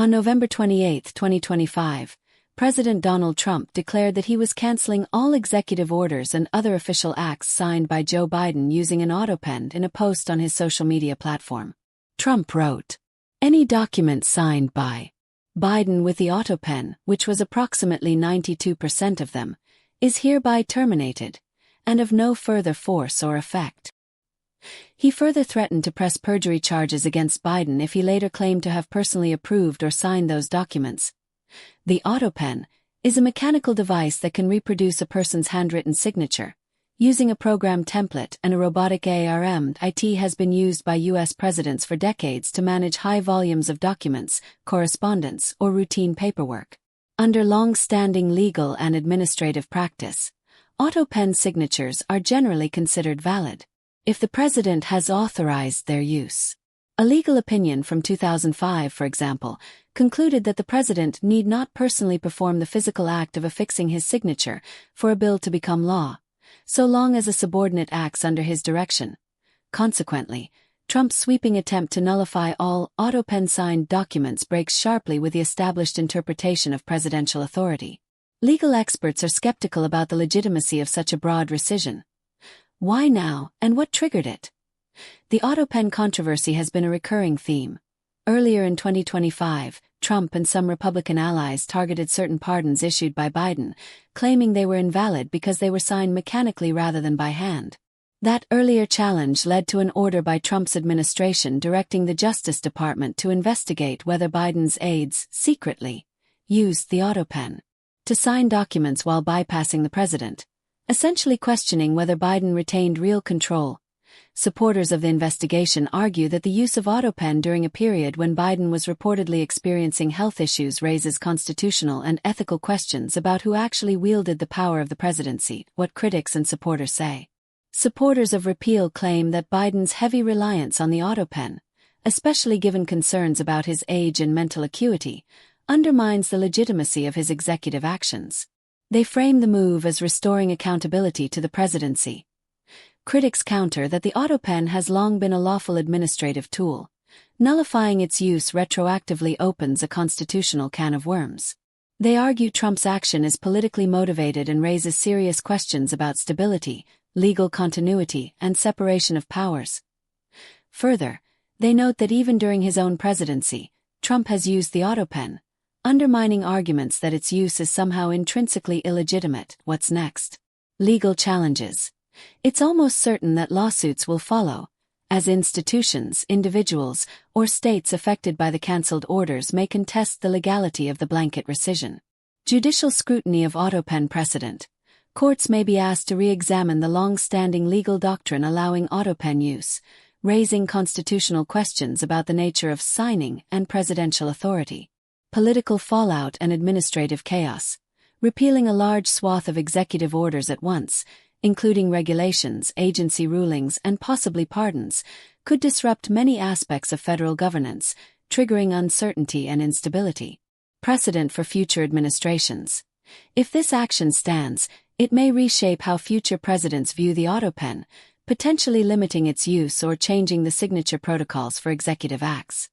On November 28, 2025, President Donald Trump declared that he was canceling all executive orders and other official acts signed by Joe Biden using an Autopen in a post on his social media platform. Trump wrote, "Any document signed by Biden with the Autopen, which was approximately 92% of them, is hereby terminated, and of no further force or effect." He further threatened to press perjury charges against Biden if he later claimed to have personally approved or signed those documents. The Autopen is a mechanical device that can reproduce a person's handwritten signature. Using a program template and a robotic arm, it has been used by U.S. presidents for decades to manage high volumes of documents, correspondence, or routine paperwork. Under long-standing legal and administrative practice, Autopen signatures are generally considered valid if the president has authorized their use. A legal opinion from 2005, for example, concluded that the president need not personally perform the physical act of affixing his signature for a bill to become law, so long as a subordinate acts under his direction. Consequently, Trump's sweeping attempt to nullify all Autopen-signed documents breaks sharply with the established interpretation of presidential authority. Legal experts are skeptical about the legitimacy of such a broad rescission. Why now, and what triggered it? The Autopen controversy has been a recurring theme. Earlier in 2025, Trump and some Republican allies targeted certain pardons issued by Biden, claiming they were invalid because they were signed mechanically rather than by hand. That earlier challenge led to an order by Trump's administration directing the Justice Department to investigate whether Biden's aides secretly used the Autopen to sign documents while bypassing the president, essentially questioning whether Biden retained real control. Supporters of the investigation argue that the use of Autopen during a period when Biden was reportedly experiencing health issues raises constitutional and ethical questions about who actually wielded the power of the presidency, what critics and supporters say. Supporters of repeal claim that Biden's heavy reliance on the Autopen, especially given concerns about his age and mental acuity, undermines the legitimacy of his executive actions. They frame the move as restoring accountability to the presidency. Critics counter that the Autopen has long been a lawful administrative tool. Nullifying its use retroactively opens a constitutional can of worms. They argue Trump's action is politically motivated and raises serious questions about stability, legal continuity, and separation of powers. Further, they note that even during his own presidency, Trump has used the Autopen, undermining arguments that its use is somehow intrinsically illegitimate. What's next? Legal challenges. It's almost certain that lawsuits will follow, as institutions, individuals, or states affected by the cancelled orders may contest the legality of the blanket rescission. Judicial scrutiny of Autopen precedent. Courts may be asked to re-examine the long-standing legal doctrine allowing Autopen use, raising constitutional questions about the nature of signing and presidential authority. Political fallout and administrative chaos. Repealing a large swath of executive orders at once, including regulations, agency rulings, and possibly pardons, could disrupt many aspects of federal governance, triggering uncertainty and instability. Precedent for future administrations. If this action stands, it may reshape how future presidents view the Autopen, potentially limiting its use or changing the signature protocols for executive acts.